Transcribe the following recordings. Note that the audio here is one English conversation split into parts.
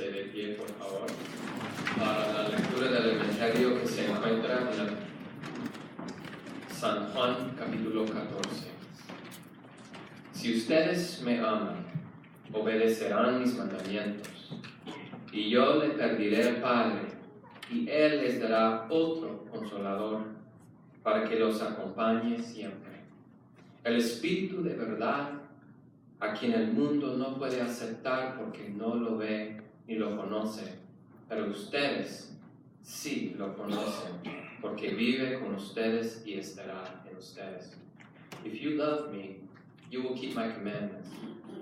Pónganse de pie, por favor, para la lectura del Evangelio que se encuentra en San Juan, capítulo 14. Si ustedes me aman, obedecerán mis mandamientos, y yo le pediré al Padre, y Él les dará otro consolador, para que los acompañe siempre. El Espíritu de verdad, a quien el mundo no puede aceptar porque no lo ve ni lo conoce, pero ustedes sí lo conocen, porque vive con ustedes y estará en ustedes. If you love me, you will keep my commandments,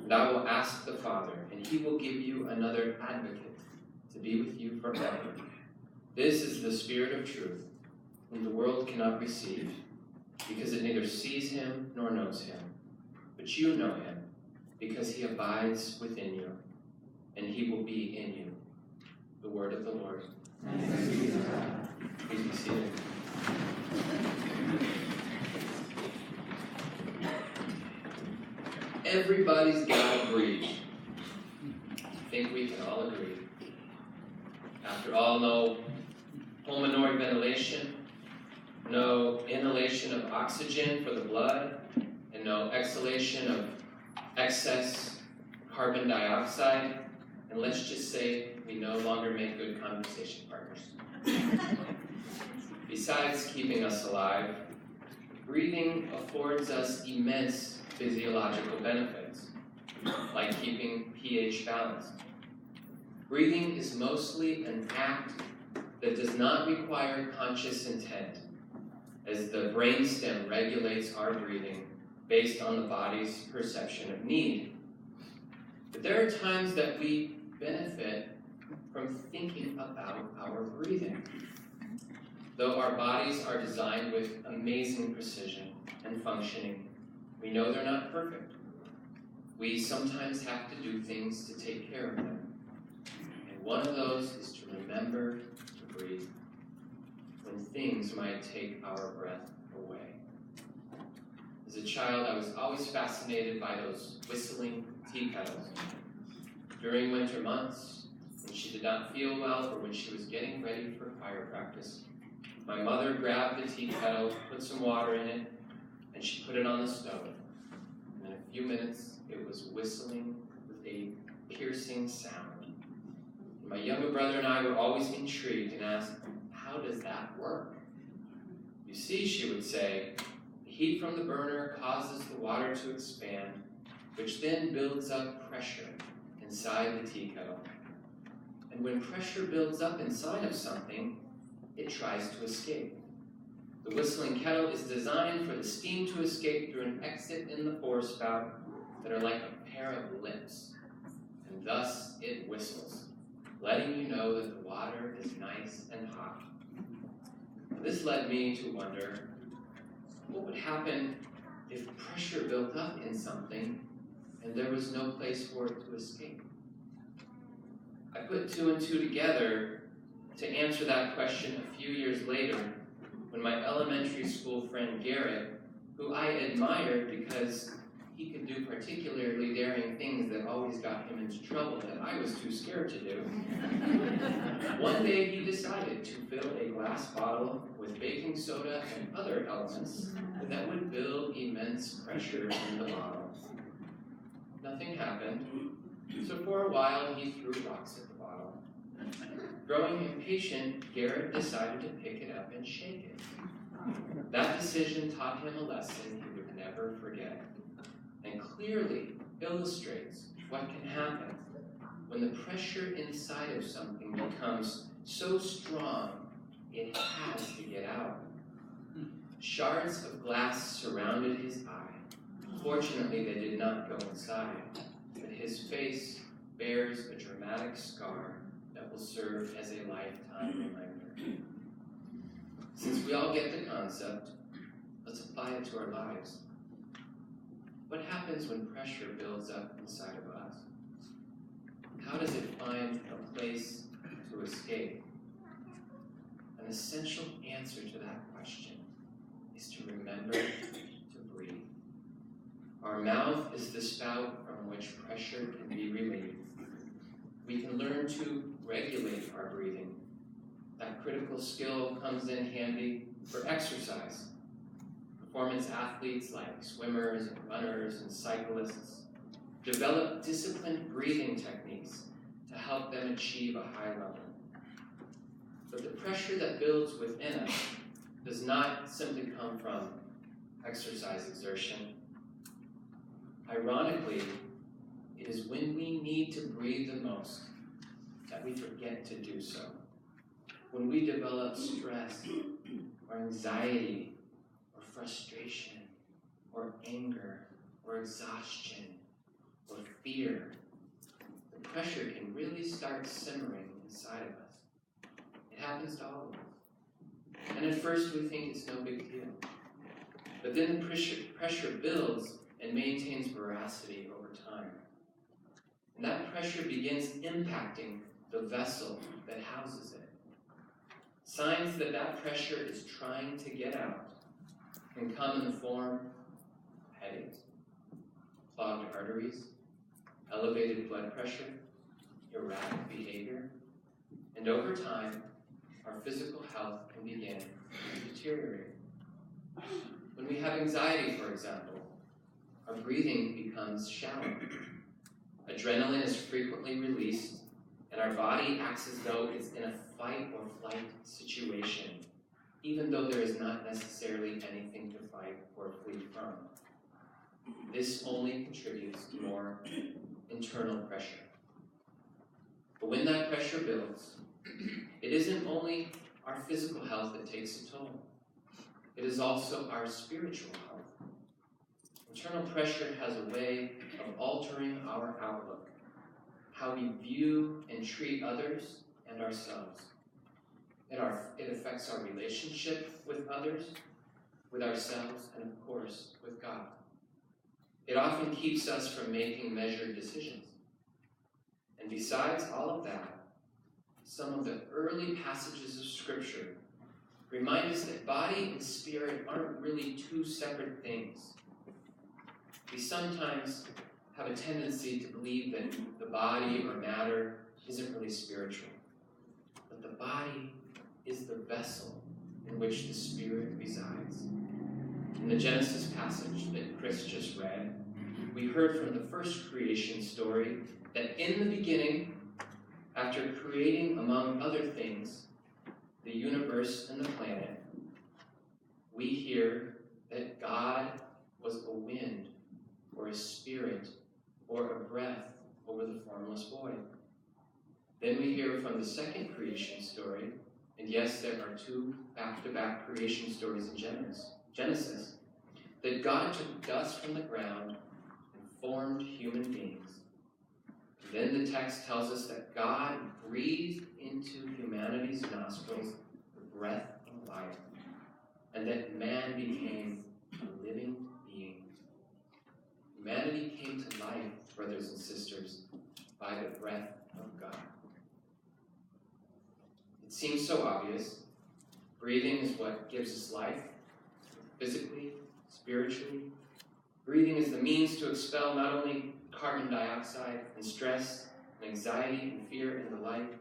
and I will ask the Father, and he will give you another advocate to be with you forever. This is the Spirit of truth, whom the world cannot receive, because it neither sees him nor knows him. But you know him, because he abides within you, and he will be in you. The word of the Lord. Please be seated. Everybody's got to breathe. I think we can all agree. After all, no pulmonary ventilation, no inhalation of oxygen for the blood, and no exhalation of excess carbon dioxide, and let's just say we no longer make good conversation partners. Besides keeping us alive, breathing affords us immense physiological benefits, like keeping pH balanced. Breathing is mostly an act that does not require conscious intent, as the brainstem regulates our breathing based on the body's perception of need. But there are times that we benefit from thinking about our breathing. Though our bodies are designed with amazing precision and functioning, we know they're not perfect. We sometimes have to do things to take care of them. And one of those is to remember to breathe when things might take our breath away. As a child, I was always fascinated by those whistling tea kettles. During winter months, when she did not feel well or when she was getting ready for choir practice, my mother grabbed the tea kettle, put some water in it, and she put it on the stove. And in a few minutes, it was whistling with a piercing sound. And my younger brother and I were always intrigued and asked, how does that work? You see, she would say, the heat from the burner causes the water to expand, which then builds up pressure inside the tea kettle. And when pressure builds up inside of something, it tries to escape. The whistling kettle is designed for the steam to escape through an exit in the forespout that are like a pair of lips, and thus it whistles, letting you know that the water is nice and hot. This led me to wonder, what would happen if pressure built up in something and there was no place for it to escape? I put two and two together to answer that question a few years later when my elementary school friend Garrett, who I admired because he could do particularly daring things that always got him into trouble that I was too scared to do. One day he decided to fill a glass bottle with baking soda and other elements that would build immense pressure in the bottle. Nothing happened, so for a while he threw rocks at the bottle. Growing impatient, Garrett decided to pick it up and shake it. That decision taught him a lesson he would never forget, and clearly illustrates what can happen when the pressure inside of something becomes so strong it has to get out. Shards of glass surrounded his eye. Fortunately, they did not go inside, but his face bears a dramatic scar that will serve as a lifetime reminder. Since we all get the concept, let's apply it to our lives. What happens when pressure builds up inside of us? How does it find a place to escape? An essential answer to that question is to remember to breathe. Our mouth is the spout from which pressure can be relieved. we can learn to regulate our breathing. That critical skill comes in handy for exercise. Performance athletes like swimmers and runners and cyclists develop disciplined breathing techniques to help them achieve a high level. But the pressure that builds within us does not simply come from exercise exertion. Ironically, it is when we need to breathe the most that we forget to do so. When we develop stress or anxiety or frustration or anger or exhaustion or fear, the pressure can really start simmering inside of us. It happens to all of us. And at first we think it's no big deal. But then the pressure builds and maintains veracity over time. And that pressure begins impacting the vessel that houses it. Signs that that pressure is trying to get out can come in the form of headaches, clogged arteries, elevated blood pressure, erratic behavior, and over time, our physical health can begin to deteriorate. When we have anxiety, for example, our breathing becomes shallow. Adrenaline is frequently released, and our body acts as though it's in a fight or flight situation, even though there is not necessarily anything to fight or flee from. This only contributes to more internal pressure. But when that pressure builds, it isn't only our physical health that takes a toll. It is also our spiritual health. Internal pressure has a way of altering our outlook, how we view and treat others and ourselves. It affects our relationship with others, with ourselves, and of course, with God. It often keeps us from making measured decisions. And besides all of that, some of the early passages of Scripture remind us that body and spirit aren't really two separate things. We sometimes have a tendency to believe that the body or matter isn't really spiritual. But the body is the vessel in which the spirit resides. In the Genesis passage that Chris just read, we heard from the first creation story that in the beginning, after creating, among other things, the universe and the planet, we hear that God was a wind or a spirit or a breath over the formless void. Then we hear from the second creation story, and yes, there are two back-to-back creation stories in Genesis, that God took dust from the ground and formed human beings. Then the text tells us that God breathed into humanity's nostrils the breath of life, and that man became a living being. Humanity came to life, brothers and sisters, by the breath of God. It seems so obvious. Breathing is what gives us life, physically, spiritually. Breathing is the means to expel not only carbon dioxide and stress and anxiety and fear and the like.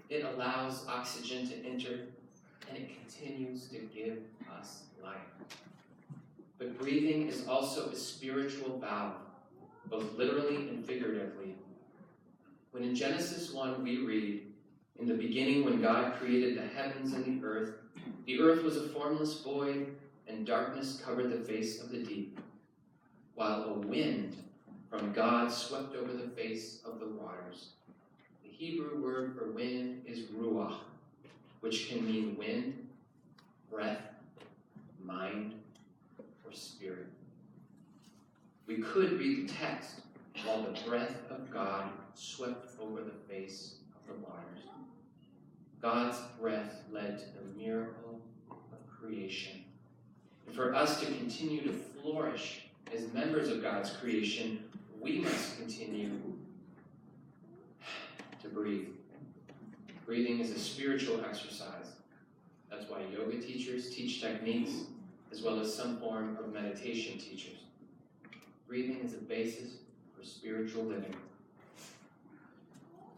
It allows oxygen to enter, and it continues to give us life. But breathing is also a spiritual valve, both literally and figuratively. When in Genesis 1 we read, "In the beginning when God created the heavens and the earth was a formless void, and darkness covered the face of the deep, while a wind from God swept over the face of the waters." The Hebrew word for wind is ruach, which can mean wind, breath, mind, or spirit. We could read the text, "while the breath of God swept over the face of the waters." God's breath led to the miracle of creation. And for us to continue to flourish as members of God's creation, we must continue to breathe. Breathing is a spiritual exercise. That's why yoga teachers teach techniques, as well as some form of meditation teachers. Breathing is a basis for spiritual living.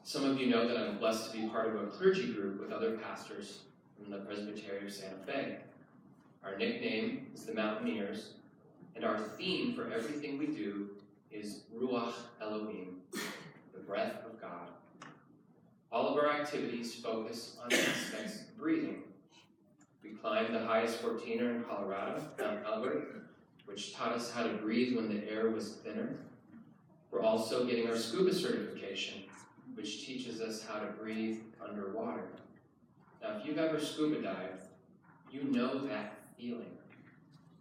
Some of you know that I'm blessed to be part of a clergy group with other pastors from the Presbytery of Santa Fe. Our nickname is the Mountaineers, and our theme for everything we do is Ruach Elohim, the breath of God. All of our activities focus on aspects of breathing. We climbed the highest 14er in Colorado, Mount Albert, which taught us how to breathe when the air was thinner. We're also getting our scuba certification, which teaches us how to breathe underwater. Now, if you've ever scuba dived, you know that feeling,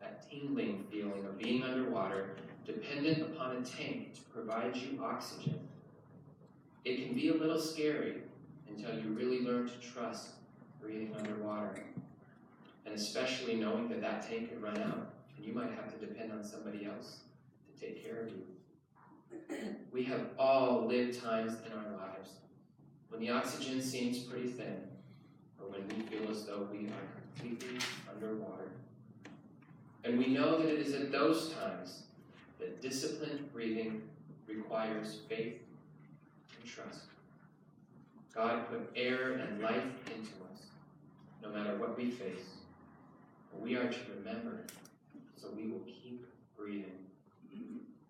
that tingling feeling of being underwater, dependent upon a tank to provide you oxygen. It can be a little scary until you really learn to trust breathing underwater, and especially knowing that that tank can run out, and you might have to depend on somebody else to take care of you. We have all lived times in our lives when the oxygen seems pretty thin, or when we feel as though we are completely underwater. And we know that it is at those times that disciplined breathing requires faith and trust. God put air and life into us, no matter what we face. But we are to remember, so we will keep breathing.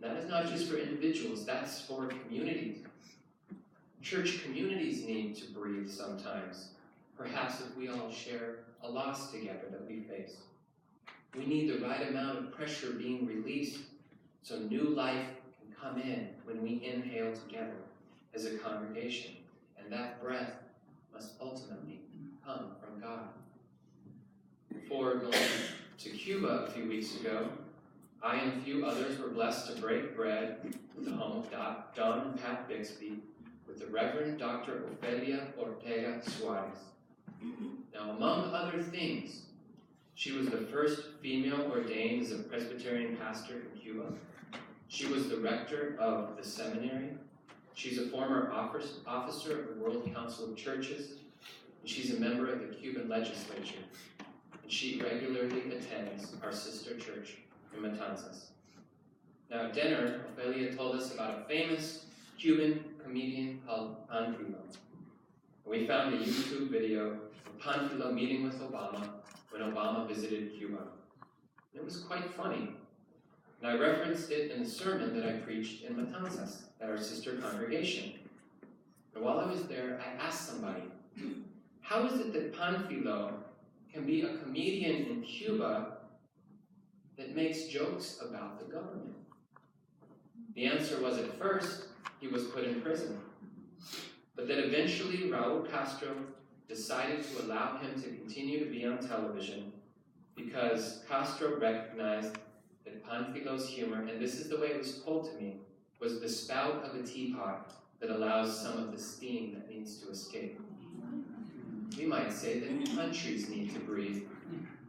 That is not just for individuals, that's for communities. Church communities need to breathe sometimes, perhaps if we all share a loss together that we face. We need the right amount of pressure being released so new life can come in when we inhale together as a congregation, and that breath must ultimately come from God. Before going to Cuba a few weeks ago, I and a few others were blessed to break bread at the home of Don and Pat Bixby with the Reverend Dr. Ofelia Ortega Suarez. Now, among other things, she was the first female ordained as a Presbyterian pastor in Cuba. She was the rector of the seminary. She's a former officer of the World Council of Churches, and she's a member of the Cuban legislature. And she regularly attends our sister church in Matanzas. Now at dinner, Ofelia told us about a famous Cuban comedian called Panfilo. We found a YouTube video of Panfilo meeting with Obama when Obama visited Cuba. It was quite funny, and I referenced it in the sermon that I preached in Matanzas at our sister congregation. And while I was there, I asked somebody, how is it that Panfilo can be a comedian in Cuba that makes jokes about the government? The answer was, at first, he was put in prison. But then eventually Raul Castro decided to allow him to continue to be on television because Castro recognized that Panfilo's humor, and this is the way it was told to me, was the spout of a teapot that allows some of the steam that needs to escape. We might say that countries need to breathe,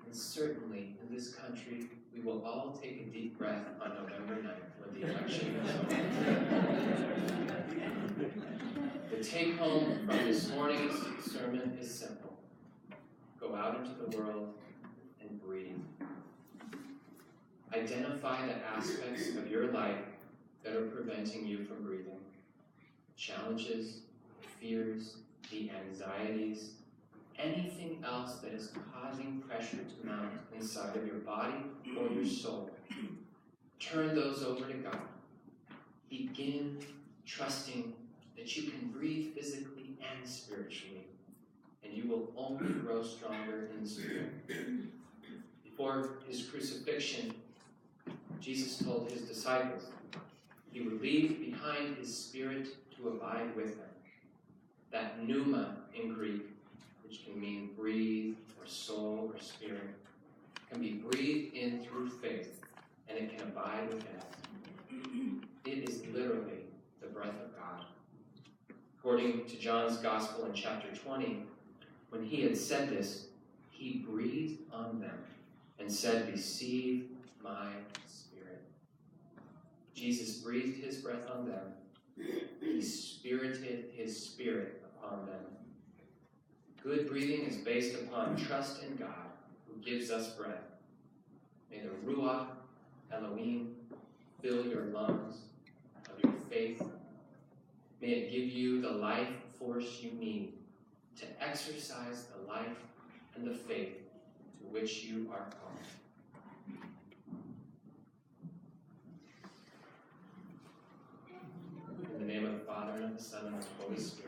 and certainly in this country, we will all take a deep breath on November 9th when the election is over. The take-home from this morning's sermon is simple. Go out into the world and breathe. Identify the aspects of your life that are preventing you from breathing. Challenges, fears, the anxieties, anything else that is causing pressure to mount inside of your body or your soul. Turn those over to God. Begin trusting that you can breathe physically and spiritually, and you will only grow stronger in the spirit. Before his crucifixion, Jesus told his disciples he would leave behind his spirit to abide with them. That pneuma in Greek, which can mean breathe or soul or spirit, can be breathed in through faith, and it can abide within us. It is literally the breath of God. According to John's Gospel in chapter 20, when he had said this, he breathed on them and said, "Receive my spirit." Jesus breathed his breath on them. He spirited his spirit upon them. Good breathing is based upon trust in God, who gives us breath. May the Ruach Elohim fill your lungs of your faith May it give you the life force you need to exercise the life and the faith to which you are called. In the name of the Father, and of the Son, and of the Holy Spirit.